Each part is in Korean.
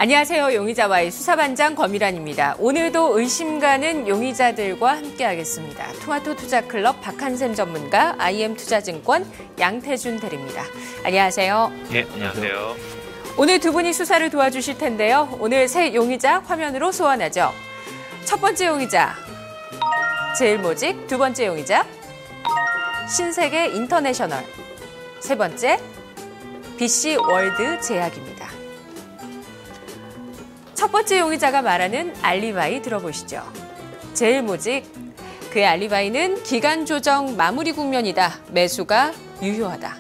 안녕하세요. 용의자와의 수사반장 권미란입니다. 오늘도 의심 가는 용의자들과 함께하겠습니다. 토마토 투자클럽 박한샘 전문가, IM투자증권 양태준 대리입니다. 안녕하세요. 네, 안녕하세요. 오늘 두 분이 수사를 도와주실 텐데요. 오늘 새 용의자 화면으로 소환하죠. 첫 번째 용의자, 제일모직. 두 번째 용의자, 신세계 인터내셔널. 세 번째, BC월드 제약입니다. 첫 번째 용의자가 말하는 알리바이 들어보시죠. 제일모직, 그의 알리바이는 기간 조정 마무리 국면이다. 매수가 유효하다.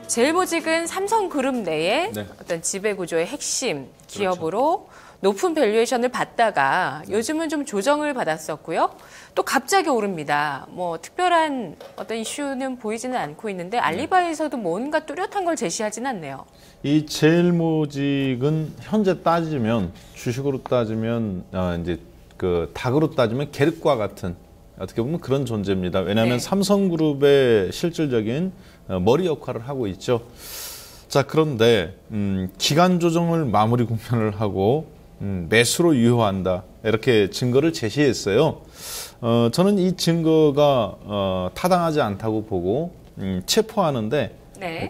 제일모직은 삼성그룹 내에 어떤 지배구조의 핵심 기업으로 높은 밸류에이션을 받다가 요즘은 좀 조정을 받았었고요. 또 갑자기 오릅니다. 뭐 특별한 어떤 이슈는 보이지는 않고 있는데 알리바이에서도 뭔가 뚜렷한 걸 제시하진 않네요. 이 제일모직은 현재 따지면 주식으로 따지면 이제 그 닭으로 따지면 계륵과 같은 어떻게 보면 그런 존재입니다. 왜냐하면 삼성그룹의 실질적인 머리 역할을 하고 있죠. 자, 그런데 기간 조정을 마무리 국면을 하고 매수로 유효한다, 이렇게 증거를 제시했어요. 저는 이 증거가 타당하지 않다고 보고 체포하는데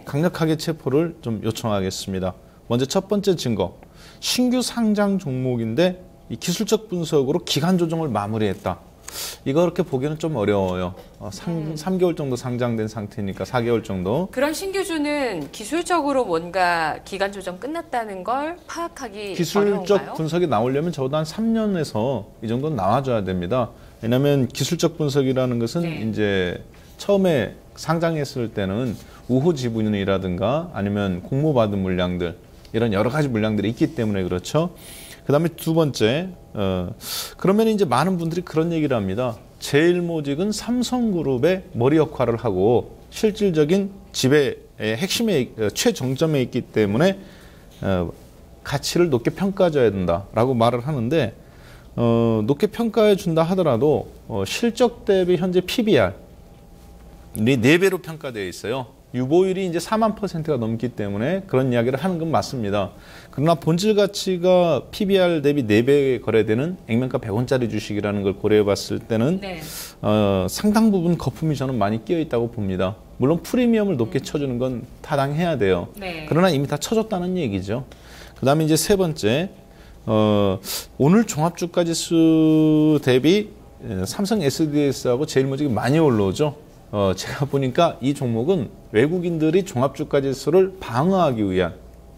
강력하게 체포를 좀 요청하겠습니다. 먼저 첫 번째 증거, 신규 상장 종목인데 이 기술적 분석으로 기간 조정을 마무리했다. 이거 그렇게 보기는 좀 어려워요. 3개월 정도 상장된 상태니까 4개월 정도. 그런 신규주는 기술적으로 뭔가 기간 조정 끝났다는 걸 파악하기 기술적 어려운가요? 분석이 나오려면 적어도 한 3년에서 이 정도는 나와줘야 됩니다. 왜냐하면 기술적 분석이라는 것은 이제 처음에 상장했을 때는 우호 지분이라든가 아니면 공모받은 물량들, 이런 여러 가지 물량들이 있기 때문에 그렇죠. 그다음에 두 번째, 그러면 이제 많은 분들이 그런 얘기를 합니다. 제일모직은 삼성그룹의 머리 역할을 하고 실질적인 지배의 핵심의 최정점에 있기 때문에 가치를 높게 평가줘야 된다라고 말을 하는데, 높게 평가해 준다 하더라도 실적 대비 현재 PBR이 4배로 평가되어 있어요. 유보율이 이제 4만%가 넘기 때문에 그런 이야기를 하는 건 맞습니다. 그러나 본질 가치가 PBR 대비 4배 거래되는 액면가 100원짜리 주식이라는 걸 고려해 봤을 때는 상당 부분 거품이 저는 많이 끼어 있다고 봅니다. 물론 프리미엄을 높게 쳐주는 건 타당해야 돼요. 그러나 이미 다 쳐줬다는 얘기죠. 그 다음에 이제 세 번째, 오늘 종합주가지수 대비 삼성 SDS하고 제일모직이 많이 올라오죠. 제가 보니까 이 종목은 외국인들이 종합주가지수를 방어하기 위한,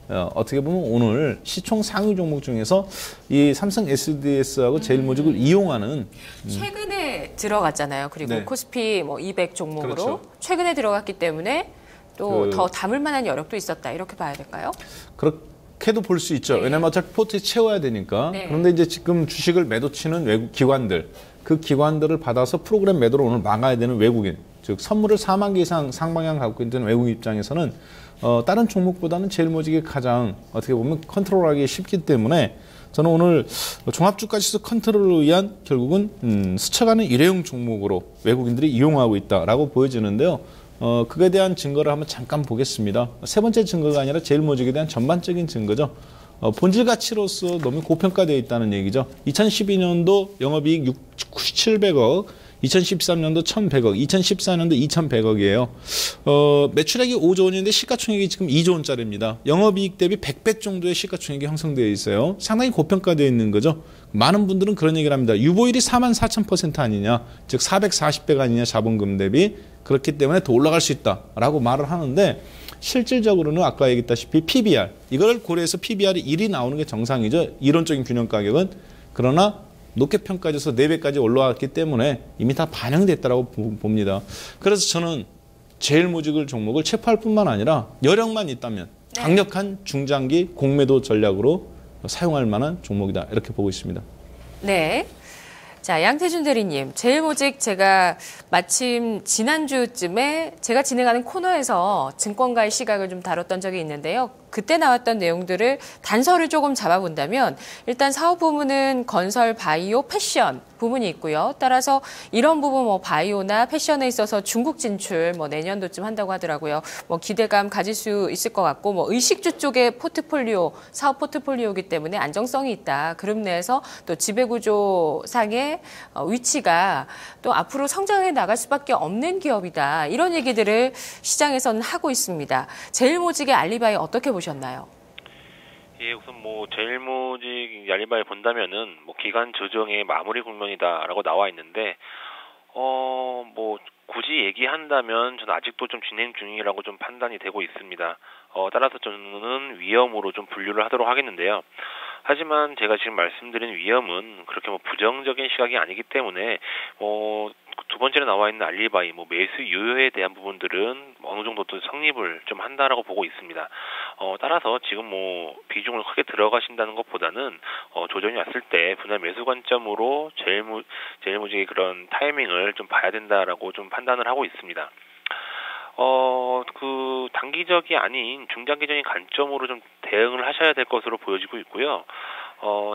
어떻게 보면 오늘 시총 상위 종목 중에서 이 삼성 SDS하고 제일모직을 이용하는 최근에 들어갔잖아요. 그리고 코스피 200 종목으로 그렇죠. 최근에 들어갔기 때문에 또 더 담을 만한 여력도 있었다, 이렇게 봐야 될까요? 그렇게도 볼 수 있죠. 왜냐하면 어차피 포트에 채워야 되니까. 그런데 이제 지금 주식을 매도 치는 외국 기관들, 그 기관들을 받아서 프로그램 매도를 오늘 막아야 되는 외국인, 즉 선물을 4만 개 이상 상방향 갖고 있는 외국 입장에서는 다른 종목보다는 제일모직이 가장 어떻게 보면 컨트롤하기 쉽기 때문에 저는 오늘 종합주가지수 컨트롤을 위한 결국은 스쳐가는 일회용 종목으로 외국인들이 이용하고 있다라고 보여지는데요. 그에 대한 증거를 한번 잠깐 보겠습니다. 세 번째 증거가 아니라 제일모직에 대한 전반적인 증거죠. 본질 가치로서 너무 고평가되어 있다는 얘기죠. 2012년도 영업이익 700억, 2013년도 1,100억, 2014년도 2,100억이에요. 매출액이 5조 원인데 시가총액이 지금 2조 원짜리입니다. 영업이익 대비 100배 정도의 시가총액이 형성되어 있어요. 상당히 고평가되어 있는 거죠. 많은 분들은 그런 얘기를 합니다. 유보율이 44,000% 아니냐, 즉 440배가 아니냐, 자본금 대비. 그렇기 때문에 더 올라갈 수 있다라고 말을 하는데, 실질적으로는 아까 얘기했다시피 PBR, 이걸 고려해서 PBR이 1이 나오는 게 정상이죠. 이론적인 균형 가격은. 그러나 높게 평가돼서 4배까지 올라왔기 때문에 이미 다 반영됐다고 봅니다. 그래서 저는 제일모직을 종목을 체포할 뿐만 아니라 여력만 있다면 강력한 중장기 공매도 전략으로 사용할 만한 종목이다, 이렇게 보고 있습니다. 네. 자, 양태준 대리님, 제일모직 제가 마침 지난주쯤에 제가 진행하는 코너에서 증권가의 시각을 좀 다뤘던 적이 있는데요. 그때 나왔던 내용들을 단서를 조금 잡아본다면 일단 사업 부문은 건설, 바이오, 패션 부문이 있고요. 따라서 이런 부분 뭐 바이오나 패션에 있어서 중국 진출 뭐 내년도쯤 한다고 하더라고요. 뭐 기대감 가질 수 있을 것 같고 뭐 의식주 쪽의 포트폴리오, 사업 포트폴리오이기 때문에 안정성이 있다. 그룹 내에서 또 지배구조상의 위치가 또 앞으로 성장해 나갈 수밖에 없는 기업이다. 이런 얘기들을 시장에서는 하고 있습니다. 제일모직의 알리바이 어떻게 보셨나요? 예, 우선 뭐 제일모직 알리바이 본다면은 뭐 기간 조정의 마무리 국면이다라고 나와 있는데 뭐 굳이 얘기한다면 저는 아직도 좀 진행 중이라고 좀 판단이 되고 있습니다. 따라서 저는 위험으로 좀 분류를 하도록 하겠는데요. 하지만 제가 지금 말씀드린 위험은 그렇게 뭐 부정적인 시각이 아니기 때문에 두 번째로 나와 있는 알리바이, 뭐 매수 유효에 대한 부분들은 어느 정도 또 성립을 좀 한다라고 보고 있습니다. 따라서 지금 뭐 비중을 크게 들어가신다는 것보다는 조정이 왔을 때 분할 매수 관점으로 제일모직의 그런 타이밍을 좀 봐야 된다라고 좀 판단을 하고 있습니다. 그 단기적이 아닌 중장기적인 관점으로 좀 대응을 하셔야 될 것으로 보여지고 있고요.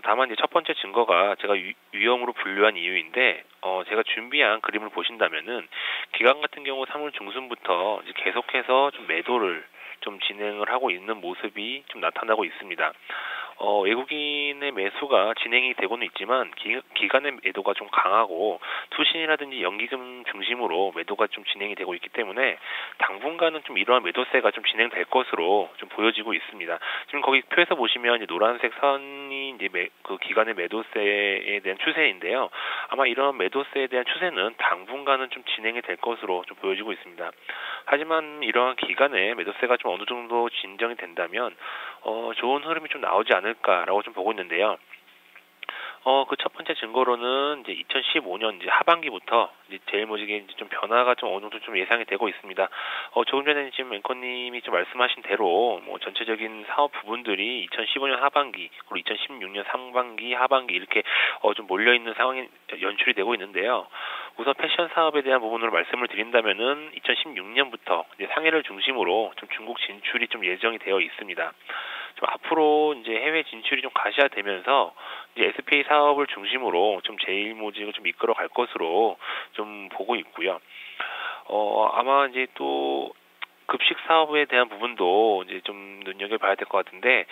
다만 이제 첫 번째 증거가 제가 위험으로 분류한 이유인데, 제가 준비한 그림을 보신다면은 기간 같은 경우 3월 중순부터 이제 계속해서 좀 매도를 좀 진행을 하고 있는 모습이 좀 나타나고 있습니다. 외국인의 매수가 진행이 되고는 있지만 기간의 매도가 좀 강하고 투신이라든지 연기금 중심으로 매도가 좀 진행이 되고 있기 때문에 당분간은 좀 이러한 매도세가 좀 진행될 것으로 좀 보여지고 있습니다. 지금 거기 표에서 보시면 이제 노란색 선이 이제 그 기간의 매도세에 대한 추세인데요. 아마 이런 매도세에 대한 추세는 당분간은 좀 진행이 될 것으로 좀 보여지고 있습니다. 하지만 이러한 기간의 매도세가 좀 어느 정도 진정이 된다면 좋은 흐름이 좀 나오지 않을까라고 좀 보고 있는데요. 그 첫 번째 증거로는 이제 2015년 이제 하반기부터 이제 제일모직의 이제 좀 변화가 좀 어느 정도 좀 예상이 되고 있습니다. 조금 전에 지금 앵커님이 좀 말씀하신 대로 뭐 전체적인 사업 부분들이 2015년 하반기 그리고 2016년 상반기, 하반기 이렇게 좀 몰려 있는 상황이 연출이 되고 있는데요. 우선 패션 사업에 대한 부분으로 말씀을 드린다면은 2016년부터 이제 상해를 중심으로 좀 중국 진출이 좀 예정이 되어 있습니다. 좀 앞으로 이제 해외 진출이 좀 가시화되면서 이제 SPA 사업을 중심으로 좀 제일모직을 좀 이끌어 갈 것으로 좀 보고 있고요. 아마 이제 또 급식 사업에 대한 부분도 이제 좀 눈여겨봐야 될 것 같은데,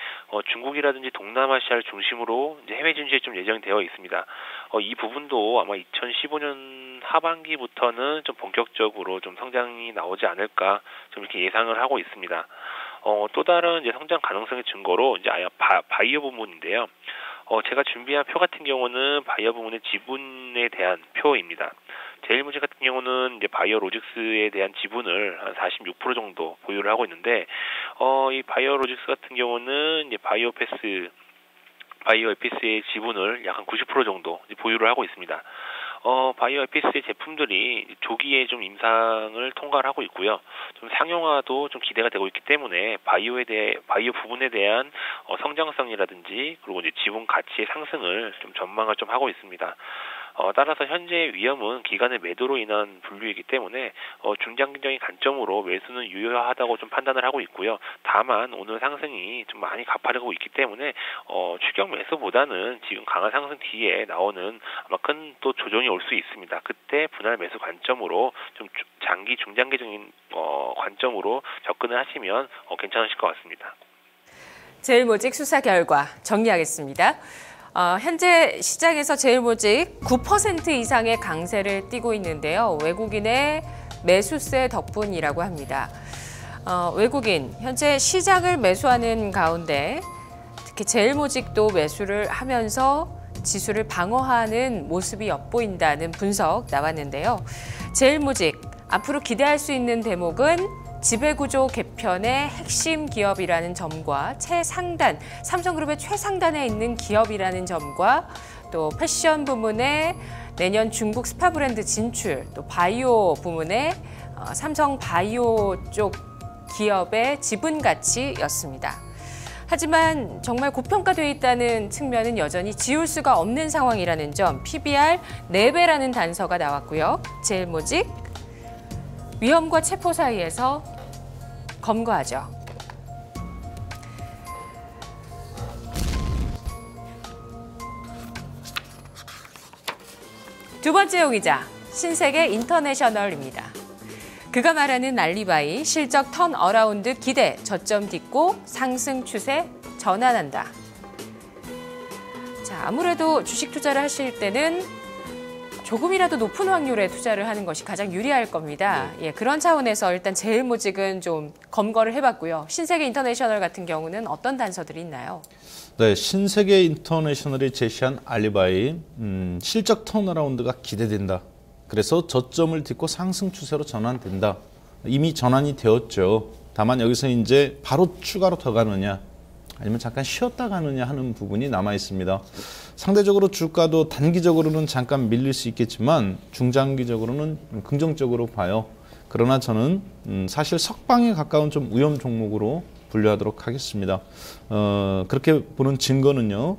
중국이라든지 동남아시아를 중심으로 이제 해외 진출이 좀 예정이 되어 있습니다. 이 부분도 아마 2015년 하반기부터는 좀 본격적으로 좀 성장이 나오지 않을까 좀 이렇게 예상을 하고 있습니다. 또 다른 이제 성장 가능성의 증거로 이제 바이오 부문인데요. 제가 준비한 표 같은 경우는 바이오 부문의 지분에 대한 표입니다. 제일모직 같은 경우는 이제 바이오로직스에 대한 지분을 한 46% 정도 보유를 하고 있는데, 이 바이오로직스 같은 경우는 이제 바이오에피스의 지분을 약 한 90% 정도 보유를 하고 있습니다. 바이오에피스의 제품들이 조기에 좀 임상을 통과를 하고 있고요. 좀 상용화도 좀 기대가 되고 있기 때문에 바이오 부분에 대한 성장성이라든지 그리고 이제 지분 가치의 상승을 좀 전망을 좀 하고 있습니다. 따라서 현재 위험은 기간의 매도로 인한 분류이기 때문에 중장기적인 관점으로 매수는 유효하다고 좀 판단을 하고 있고요. 다만 오늘 상승이 좀 많이 가파르고 있기 때문에 추격 매수보다는 지금 강한 상승 뒤에 나오는 아마 큰 또 조정이 올 수 있습니다. 그때 분할 매수 관점으로 좀 중장기적인 관점으로 접근을 하시면 괜찮으실 것 같습니다. 제일모직 수사 결과 정리하겠습니다. 현재 시장에서 제일모직 9% 이상의 강세를 띠고 있는데요. 외국인의 매수세 덕분이라고 합니다. 외국인, 현재 시장을 매수하는 가운데 특히 제일모직도 매수를 하면서 지수를 방어하는 모습이 엿보인다는 분석 나왔는데요. 제일모직, 앞으로 기대할 수 있는 대목은 지배구조 개편의 핵심 기업이라는 점과 최상단, 삼성그룹의 최상단에 있는 기업이라는 점과 또 패션 부문의 내년 중국 스파 브랜드 진출, 또 바이오 부문의 삼성 바이오 쪽 기업의 지분 가치였습니다. 하지만 정말 고평가되어 있다는 측면은 여전히 지울 수가 없는 상황이라는 점, PBR 4배라는 단서가 나왔고요. 제일모직, 위험과 체포 사이에서 검거하죠. 두 번째 용의자, 신세계 인터내셔널입니다. 그가 말하는 알리바이, 실적 턴어라운드 기대, 저점 딛고 상승 추세 전환한다. 자, 아무래도 주식 투자를 하실 때는 조금이라도 높은 확률의 투자를 하는 것이 가장 유리할 겁니다. 예, 그런 차원에서 일단 제일모직은 좀 검거를 해봤고요. 신세계 인터내셔널 같은 경우는 어떤 단서들이 있나요? 네, 신세계 인터내셔널이 제시한 알리바이, 실적 턴어라운드가 기대된다. 그래서 저점을 딛고 상승 추세로 전환된다. 이미 전환이 되었죠. 다만 여기서 이제 바로 추가로 더 가느냐, 아니면 잠깐 쉬었다 가느냐 하는 부분이 남아 있습니다. 상대적으로 주가도 단기적으로는 잠깐 밀릴 수 있겠지만 중장기적으로는 긍정적으로 봐요. 그러나 저는 사실 석방에 가까운 좀 위험 종목으로 분류하도록 하겠습니다. 그렇게 보는 증거는요.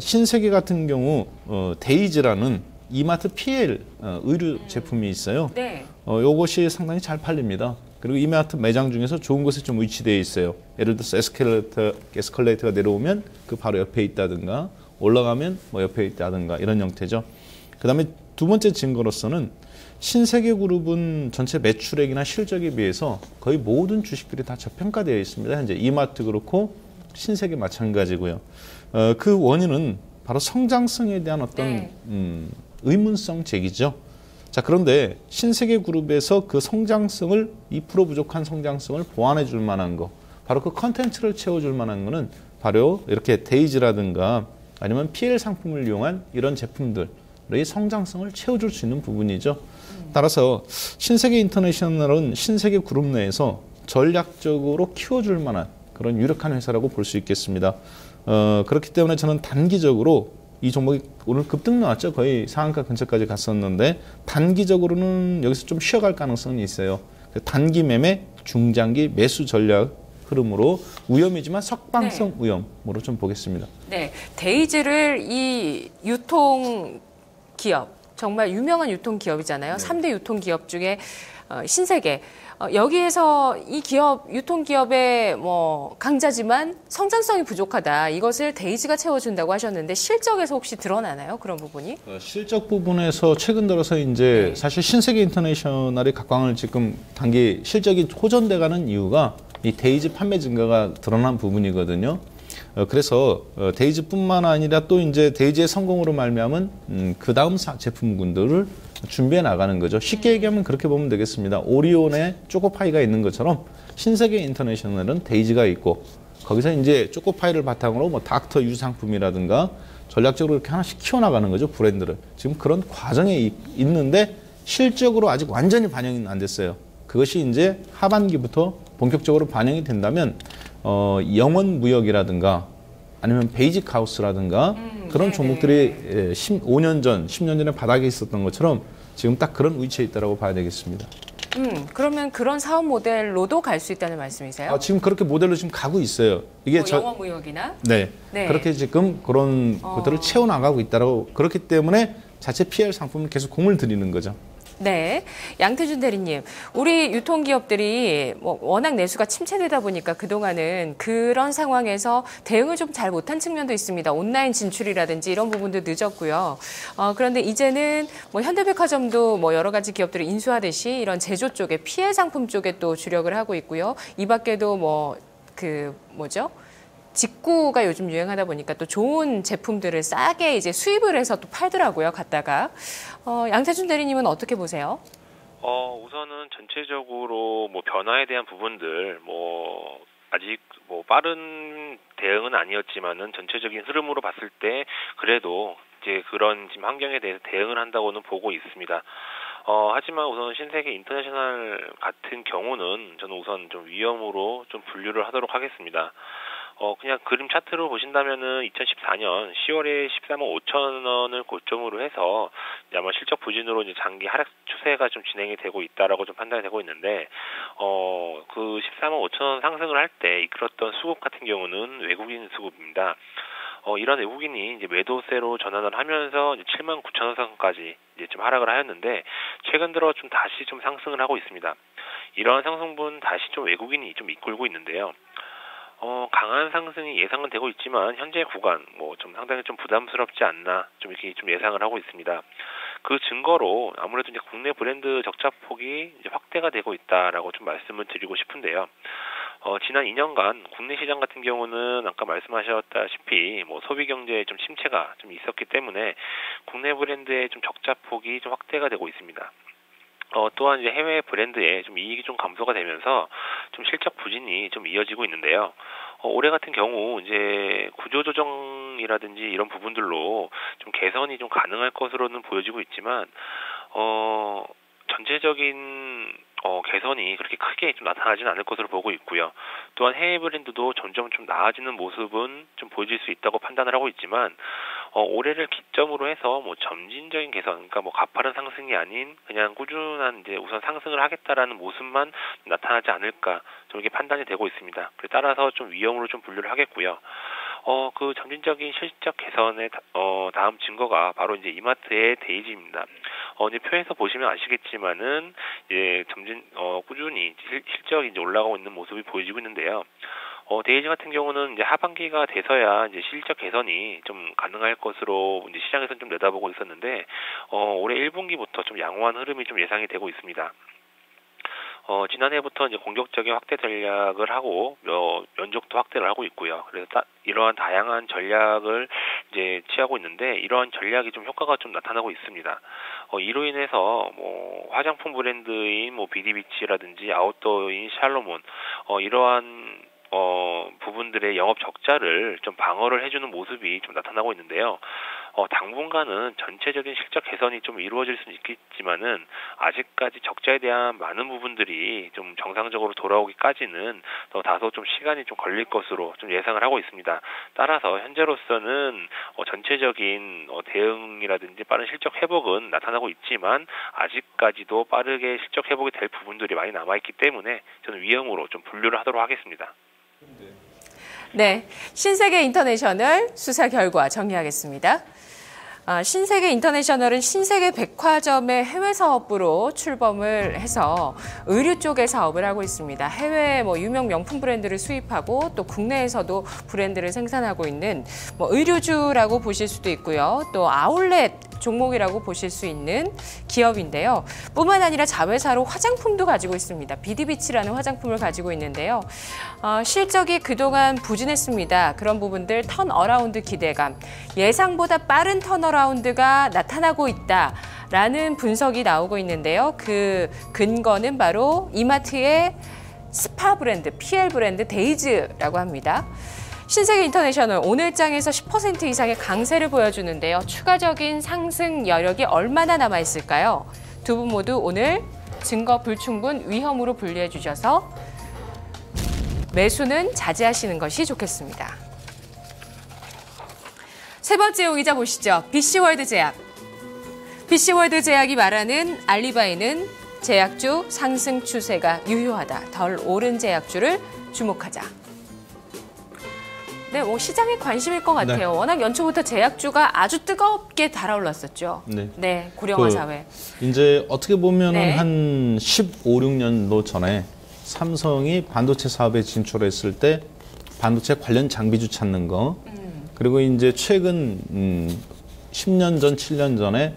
신세계 같은 경우 데이즈라는 이마트 PL 의류 제품이 있어요. 네. 이것이 상당히 잘 팔립니다. 그리고 이마트 매장 중에서 좋은 곳에 좀 위치되어 있어요. 예를 들어서 에스컬레이터가 내려오면 그 바로 옆에 있다든가 올라가면 뭐 옆에 있다든가 이런 형태죠. 그 다음에 두 번째 증거로서는 신세계그룹은 전체 매출액이나 실적에 비해서 거의 모든 주식들이 다 저평가되어 있습니다. 현재 이마트 그렇고 신세계 마찬가지고요. 그 원인은 바로 성장성에 대한 어떤 의문성 제기죠. 자, 그런데 신세계그룹에서 그 성장성을 2% 부족한 성장성을 보완해 줄 만한 거, 바로 그 컨텐츠를 채워줄 만한 거는 바로 이렇게 데이즈라든가 아니면 PL 상품을 이용한 이런 제품들의 성장성을 채워줄 수 있는 부분이죠. 따라서 신세계 인터내셔널은 신세계그룹 내에서 전략적으로 키워줄 만한 그런 유력한 회사라고 볼 수 있겠습니다. 그렇기 때문에 저는 단기적으로 이 종목이 오늘 급등 나왔죠. 거의 상한가 근처까지 갔었는데 단기적으로는 여기서 좀 쉬어갈 가능성이 있어요. 단기 매매, 중장기 매수 전략 흐름으로 위험이지만 석방성 위험으로 좀 보겠습니다. 네, 데이즈를 이 유통 기업, 정말 유명한 유통 기업이잖아요. 네. 3대 유통 기업 중에 신세계. 여기에서 이 기업, 유통기업의 뭐 강자지만 성장성이 부족하다. 이것을 데이즈가 채워준다고 하셨는데 실적에서 혹시 드러나나요? 그런 부분이? 실적 부분에서 최근 들어서 이제 사실 신세계 인터내셔널이 각광을 지금 단기 실적이 호전돼가는 이유가 이 데이즈 판매 증가가 드러난 부분이거든요. 그래서 데이즈뿐만 아니라 또 이제 데이즈의 성공으로 말미암은 그 다음 제품군들을 준비해 나가는 거죠. 쉽게 얘기하면 그렇게 보면 되겠습니다. 오리온에 초코파이가 있는 것처럼 신세계 인터내셔널은 데이즈가 있고 거기서 이제 초코파이를 바탕으로 뭐 닥터 유 상품이라든가 전략적으로 이렇게 하나씩 키워나가는 거죠. 브랜드를. 지금 그런 과정에 있는데 실적으로 아직 완전히 반영이 안 됐어요. 그것이 이제 하반기부터 본격적으로 반영이 된다면 영원 무역이라든가 아니면 베이직 하우스라든가 그런 종목들이 5년 전, 10년 전에 바닥에 있었던 것처럼 지금 딱 그런 위치에 있다고 봐야 되겠습니다. 그러면 그런 사업 모델로도 갈 수 있다는 말씀이세요? 지금 그렇게 모델로 지금 가고 있어요. 이게 영원 무역이나? 네. 그렇게 지금 그런 것들을 채워나가고 있다고. 그렇기 때문에 자체 PL 상품을 계속 공을 들이는 거죠. 네, 양태준 대리님, 우리 유통기업들이 뭐 워낙 내수가 침체되다 보니까 그동안은 그런 상황에서 대응을 좀 잘 못한 측면도 있습니다. 온라인 진출이라든지 이런 부분도 늦었고요. 그런데 이제는 뭐 현대백화점도 뭐 여러 가지 기업들을 인수하듯이 이런 제조 쪽에 피해 상품 쪽에 또 주력을 하고 있고요. 이 밖에도 뭐 직구가 요즘 유행하다 보니까 또 좋은 제품들을 싸게 이제 수입을 해서 또 팔더라고요, 갖다가. 양태준 대리님은 어떻게 보세요? 우선은 전체적으로 뭐 변화에 대한 부분들, 아직 빠른 대응은 아니었지만은 전체적인 흐름으로 봤을 때 그래도 이제 그런 지금 환경에 대해서 대응을 한다고는 보고 있습니다. 하지만 우선 신세계 인터내셔널 같은 경우는 저는 우선 좀 위험으로 좀 분류를 하도록 하겠습니다. 그냥 그림 차트로 보신다면은 2014년 10월에 14만 5천 원을 고점으로 해서 아마 실적 부진으로 이제 장기 하락 추세가 좀 진행이 되고 있다라고 좀 판단이 되고 있는데, 그 14만 5천 원 상승을 할 때 이끌었던 수급 같은 경우는 외국인 수급입니다. 이런 외국인이 이제 매도세로 전환을 하면서 이제 7만 9천 원 선까지 이제 좀 하락을 하였는데, 최근 들어 좀 다시 좀 상승을 하고 있습니다. 이러한 상승분 다시 좀 외국인이 좀 이끌고 있는데요. 강한 상승이 예상은 되고 있지만 현재 구간 좀 상당히 좀 부담스럽지 않나 좀 이렇게 좀 예상을 하고 있습니다. 그 증거로 아무래도 이제 국내 브랜드 적자폭이 이제 확대가 되고 있다라고 좀 말씀을 드리고 싶은데요. 지난 2년간 국내 시장 같은 경우는 아까 말씀하셨다시피 뭐 소비 경제에 좀 침체가 좀 있었기 때문에 국내 브랜드의 좀 적자폭이 좀 확대가 되고 있습니다. 또한 이제 해외 브랜드의 좀 이익이 좀 감소가 되면서 좀 실적 부진이 좀 이어지고 있는데요. 올해 같은 경우 이제 구조조정이라든지 이런 부분들로 좀 개선이 좀 가능할 것으로는 보여지고 있지만, 전체적인 개선이 그렇게 크게 좀 나타나지는 않을 것으로 보고 있고요. 또한 해외 브랜드도 점점 좀 나아지는 모습은 좀 보여질 수 있다고 판단을 하고 있지만, 올해를 기점으로 해서 뭐 점진적인 개선, 그러니까 뭐 가파른 상승이 아닌 그냥 꾸준한 이제 우선 상승을 하겠다라는 모습만 나타나지 않을까, 좀 이렇게 판단이 되고 있습니다. 따라서 좀 위험으로 좀 분류를 하겠고요. 그 점진적인 실적 개선의 다음 증거가 바로 이제 이마트의 데이지입니다. 이제 표에서 보시면 아시겠지만은 이제 꾸준히 실적이 이제 올라가고 있는 모습이 보여지고 있는데요. 데이지 같은 경우는 이제 하반기가 돼서야 이제 실적 개선이 좀 가능할 것으로 이제 시장에서는 좀 내다보고 있었는데, 올해 1분기부터 좀 양호한 흐름이 좀 예상이 되고 있습니다. 지난해부터 이제 공격적인 확대 전략을 하고 면적도 확대를 하고 있고요. 그래서 이러한 다양한 전략을 이제 취하고 있는데, 이러한 전략이 좀 효과가 좀 나타나고 있습니다. 이로 인해서 뭐 화장품 브랜드인 뭐 비디비치라든지 아웃도어인 샬로몬 이러한 부분들의 영업 적자를 좀 방어를 해주는 모습이 좀 나타나고 있는데요. 당분간은 전체적인 실적 개선이 좀 이루어질 수는 있겠지만은 아직까지 적자에 대한 많은 부분들이 좀 정상적으로 돌아오기까지는 다소 좀 시간이 좀 걸릴 것으로 좀 예상을 하고 있습니다. 따라서 현재로서는 전체적인 대응이라든지 빠른 실적 회복은 나타나고 있지만 아직까지도 빠르게 실적 회복이 될 부분들이 많이 남아있기 때문에 저는 위험으로 좀 분류를 하도록 하겠습니다. 네, 신세계 인터내셔널 수사 결과 정리하겠습니다. 신세계 인터내셔널은 신세계 백화점의 해외 사업부로 출범을 해서 의류 쪽의 사업을 하고 있습니다. 해외 유명 명품 브랜드를 수입하고 또 국내에서도 브랜드를 생산하고 있는 의류주라고 보실 수도 있고요. 또 아울렛 종목이라고 보실 수 있는 기업인데요. 뿐만 아니라 자회사로 화장품도 가지고 있습니다. 비디비치라는 화장품을 가지고 있는데요. 실적이 그동안 부진했습니다. 그런 부분들 턴어라운드 기대감, 예상보다 빠른 턴어라운드가 나타나고 있다라는 분석이 나오고 있는데요. 그 근거는 바로 이마트의 스파 브랜드, PL 브랜드 데이즈라고 합니다. 신세계 인터내셔널 오늘장에서 10% 이상의 강세를 보여주는데요. 추가적인 상승 여력이 얼마나 남아있을까요? 두 분 모두 오늘 증거 불충분 위험으로 분류해 주셔서 매수는 자제하시는 것이 좋겠습니다. 세 번째 용의자 보시죠. BC월드 제약. BC월드 제약이 말하는 알리바이는 제약주 상승 추세가 유효하다. 덜 오른 제약주를 주목하자. 네, 시장에 관심일 것 같아요. 네. 워낙 연초부터 제약주가 아주 뜨겁게 달아올랐었죠. 네, 고령화 사회. 이제 어떻게 보면은 한 15, 16년도 전에 삼성이 반도체 사업에 진출했을 때 반도체 관련 장비주 찾는 거, 그리고 이제 최근 10년 전, 7년 전에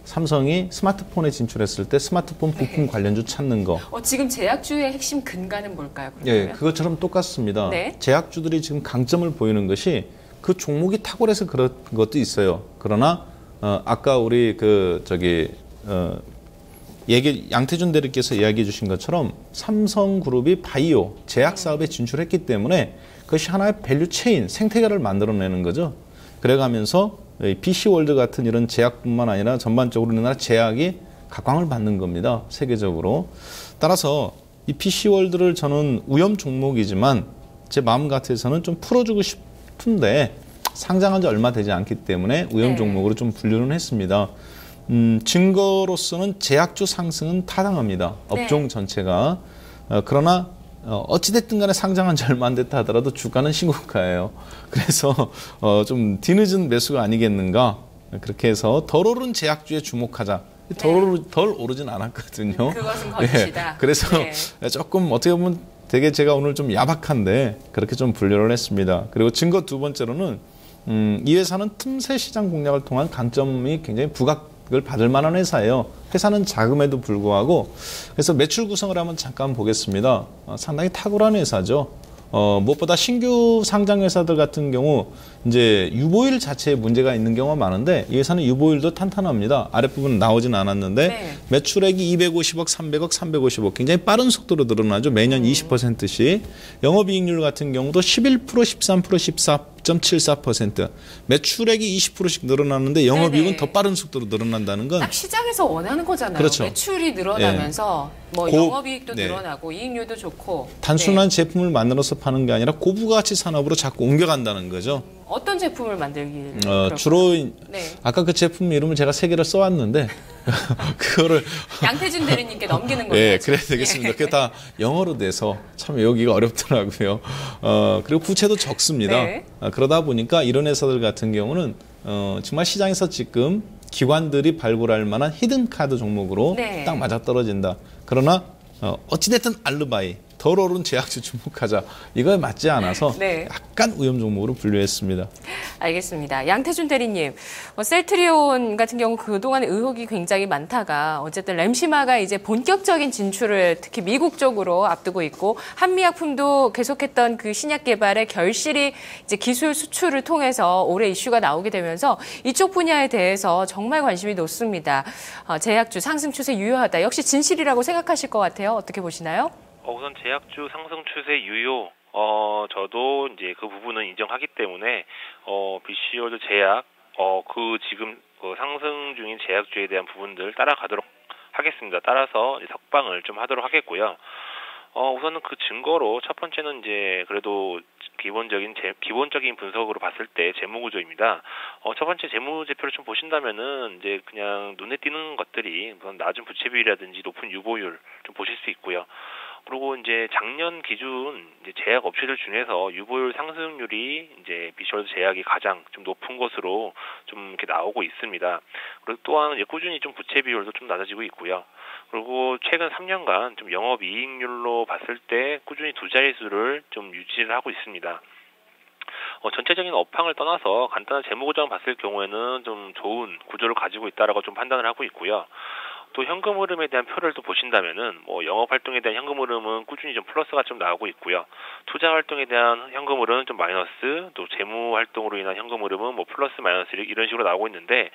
삼성이 스마트폰에 진출했을 때 스마트폰 부품 관련주 찾는 거. 지금 제약주의 핵심 근간은 뭘까요? 그러면? 예, 그것처럼 똑같습니다. 네. 제약주들이 지금 강점을 보이는 것이 그 종목이 탁월해서 그런 것도 있어요. 그러나 아까 우리 양태준 대리께서 이야기해 주신 것처럼 삼성그룹이 바이오 제약 사업에 진출했기 때문에 그것이 하나의 밸류 체인, 생태계를 만들어내는 거죠. 그래가면서 BC월드 같은 이런 제약뿐만 아니라 전반적으로 우리나라 제약이 각광을 받는 겁니다. 세계적으로. 따라서 이 BC월드를 저는 위험 종목이지만 제 마음 같아서는 좀 풀어주고 싶은데 상장한 지 얼마 되지 않기 때문에 위험 종목으로 좀 분류는 했습니다. 증거로서는 제약주 상승은 타당합니다. 업종 전체가. 그러나 어찌됐든 간에 상장한 지 얼마 안 됐다 하더라도 주가는 신고가예요. 그래서 좀 뒤늦은 매수가 아니겠는가. 그렇게 해서 덜 오른 제약주에 주목하자. 덜 오르진 않았거든요. 그것은 거짓이다. 그래서 조금 어떻게 보면 되게 제가 오늘 좀 야박한데 그렇게 좀 분류를 했습니다. 그리고 증거 두 번째로는 이 회사는 틈새 시장 공략을 통한 강점이 굉장히 걸 받을 만한 회사예요. 회사는 자금에도 불구하고. 그래서 매출 구성을 한번 잠깐 보겠습니다. 상당히 탁월한 회사죠. 무엇보다 신규 상장 회사들 같은 경우 이제 유보율 자체에 문제가 있는 경우가 많은데 이 회사는 유보율도 탄탄합니다. 아랫부분은 나오진 않았는데 네. 매출액이 250억, 300억, 350억 굉장히 빠른 속도로 늘어나죠. 매년 20%씩. 영업이익률 같은 경우도 11%, 13%, 14.74%. 매출액이 20%씩 늘어나는데 영업이익은 더 빠른 속도로 늘어난다는 건 딱 시장에서 원하는 거잖아요. 그렇죠. 매출이 늘어나면서 뭐 영업이익도 늘어나고 이익률도 좋고 단순한 제품을 만들어서 파는 게 아니라 고부가치 산업으로 자꾸 옮겨간다는 거죠. 어떤 제품을 만들기? 주로 아까 그 제품 이름을 제가 3개를 써왔는데 그거를 양태준 대리님께 넘기는 거예요. 네, 그래야 되겠습니다. 그게 다 영어로 돼서 참 외우기가 어렵더라고요. 그리고 부채도 적습니다. 네. 그러다 보니까 이런 회사들 같은 경우는 정말 시장에서 지금 기관들이 발굴할 만한 히든 카드 종목으로 딱 맞아떨어진다. 그러나 어찌됐든 알르바이 덜 오른 제약주 주목하자. 이거에 맞지 않아서 약간 위험 종목으로 분류했습니다. 알겠습니다. 양태준 대리님, 셀트리온 같은 경우 그동안 의혹이 굉장히 많다가 어쨌든 램시마가 이제 본격적인 진출을 특히 미국 쪽으로 앞두고 있고 한미약품도 계속했던 그 신약 개발의 결실이 이제 기술 수출을 통해서 올해 이슈가 나오게 되면서 이쪽 분야에 대해서 정말 관심이 높습니다. 제약주 상승 추세 유효하다. 역시 진실이라고 생각하실 것 같아요. 어떻게 보시나요? 우선 제약주 상승 추세 유효, 저도 이제 그 부분은 인정하기 때문에, BC월드 제약, 지금 상승 중인 제약주에 대한 부분들 따라가도록 하겠습니다. 따라서 석방을 좀 하도록 하겠고요. 우선은 그 증거로 첫 번째는 이제 그래도 기본적인 분석으로 봤을 때 재무구조입니다. 첫 번째 재무제표를 좀 보신다면은 이제 그냥 눈에 띄는 것들이 우선 낮은 부채 비율이라든지 높은 유보율 좀 보실 수 있고요. 그리고 이제 작년 기준 이제 제약 업체들 중에서 유보율 상승률이 이제 BC월드 제약이 가장 좀 높은 것으로 좀 이렇게 나오고 있습니다. 그리고 또한 이제 꾸준히 좀 부채 비율도 좀 낮아지고 있고요. 그리고 최근 3년간 좀 영업이익률로 봤을 때 꾸준히 두 자릿수를 좀 유지를 하고 있습니다. 전체적인 업황을 떠나서 간단한 재무구조만 봤을 경우에는 좀 좋은 구조를 가지고 있다라고 좀 판단을 하고 있고요. 또 현금 흐름에 대한 표를 또 보신다면은 영업 활동에 대한 현금 흐름은 꾸준히 좀 플러스가 좀 나오고 있고요. 투자 활동에 대한 현금 흐름은 좀 마이너스, 또 재무 활동으로 인한 현금 흐름은 플러스 마이너스 이런 식으로 나오고 있는데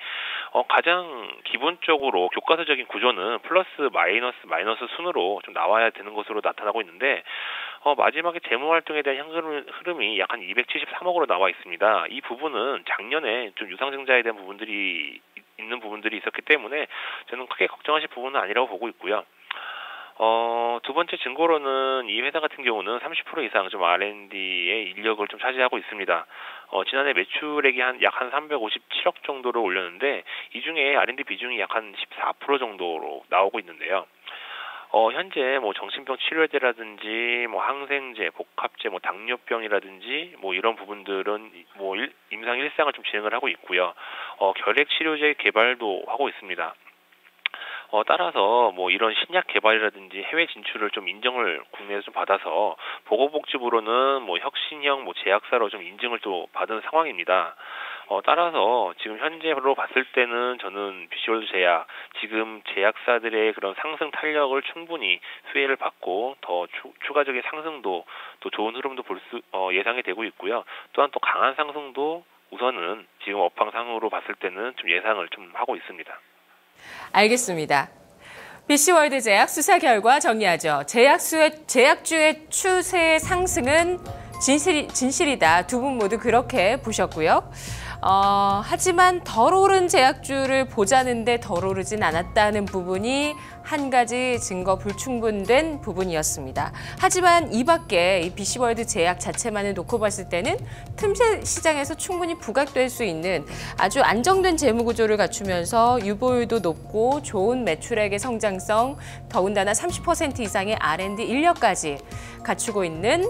가장 기본적으로 교과서적인 구조는 플러스 마이너스 순으로 좀 나와야 되는 것으로 나타나고 있는데 마지막에 재무 활동에 대한 현금 흐름이 약 한 273억으로 나와 있습니다. 이 부분은 작년에 좀 유상증자에 대한 있는 부분들이 있었기 때문에 저는 크게 걱정하실 부분은 아니라고 보고 있고요. 두 번째 증거로는 이 회사 같은 경우는 30% 이상 좀 R&D의 인력을 좀 차지하고 있습니다. 지난해 매출액이 약 한 357억 정도로 올렸는데 이 중에 R&D 비중이 약 한 14% 정도로 나오고 있는데요. 현재 정신병 치료제라든지 항생제, 복합제, 당뇨병이라든지 이런 부분들은 임상 1상을 좀 진행을 하고 있고요. 결핵 치료제 개발도 하고 있습니다. 따라서 이런 신약 개발이라든지 해외 진출을 좀 인정을 국내에서 좀 받아서 보건복지부로는 혁신형 제약사로 좀 인증을 또 받은 상황입니다. 따라서 지금 현재로 봤을 때는 저는 BC월드 제약 지금 제약사들의 그런 상승 탄력을 충분히 수혜를 받고 더 추가적인 상승도 또 좋은 흐름도 예상이 되고 있고요. 또한 또 강한 상승도 우선은 지금 업황상으로 봤을 때는 좀 예상을 좀 하고 있습니다. 알겠습니다. BC월드 제약 수사 결과 정리하죠. 제약주의 추세 상승은 진실이다. 두 분 모두 그렇게 보셨고요. 하지만 덜 오른 제약주를 보자는데 덜 오르진 않았다는 부분이 한 가지 증거 불충분된 부분이었습니다. 하지만 이 밖에 이 BC월드 제약 자체만을 놓고 봤을 때는 틈새 시장에서 충분히 부각될 수 있는 아주 안정된 재무구조를 갖추면서 유보율도 높고 좋은 매출액의 성장성, 더군다나 30% 이상의 R&D 인력까지 갖추고 있는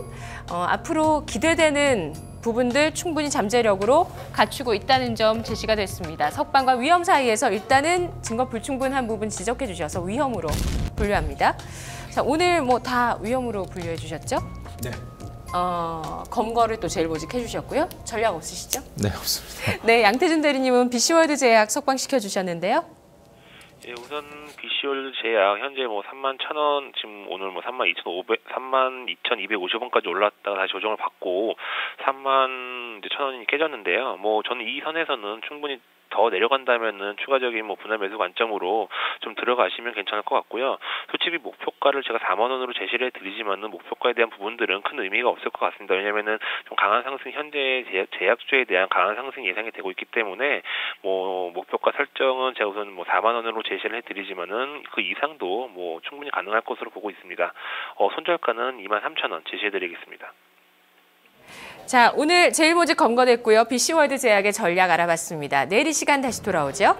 앞으로 기대되는 부분들 충분히 잠재력으로 갖추고 있다는 점 제시가 됐습니다. 석방과 위험 사이에서 일단은 증거 불충분한 부분 지적해 주셔서 위험으로 분류합니다. 자, 오늘 다 위험으로 분류해 주셨죠? 네. 검거를 또 제일 모직 해주셨고요. 전략 없으시죠? 네, 없습니다. 네, 양태준 대리님은 BC월드 제약 석방시켜 주셨는데요. 예, 우선 BC월 제약 현재 뭐 31,000원, 지금 오늘 뭐 32,250원까지 올랐다가 다시 조정을 받고 31,000원이 깨졌는데요. 뭐 저는 이 선에서는 충분히 더 내려간다면은 추가적인 뭐 분할 매수 관점으로 좀 들어가시면 괜찮을 것 같고요. 솔직히 목표가를 제가 4만 원으로 제시를 해드리지만은 목표가에 대한 부분들은 큰 의미가 없을 것 같습니다. 왜냐면은 좀 강한 상승, 현재 제약주에 대한 강한 상승 예상이 되고 있기 때문에 뭐 목표가 설정은 제가 우선 뭐 4만 원으로 제시를 해드리지만은 그 이상도 뭐 충분히 가능할 것으로 보고 있습니다. 손절가는 23,000원 제시해드리겠습니다. 자, 오늘 제일모직 검거됐고요. BC월드 제약의 전략 알아봤습니다. 내일 이 시간 다시 돌아오죠.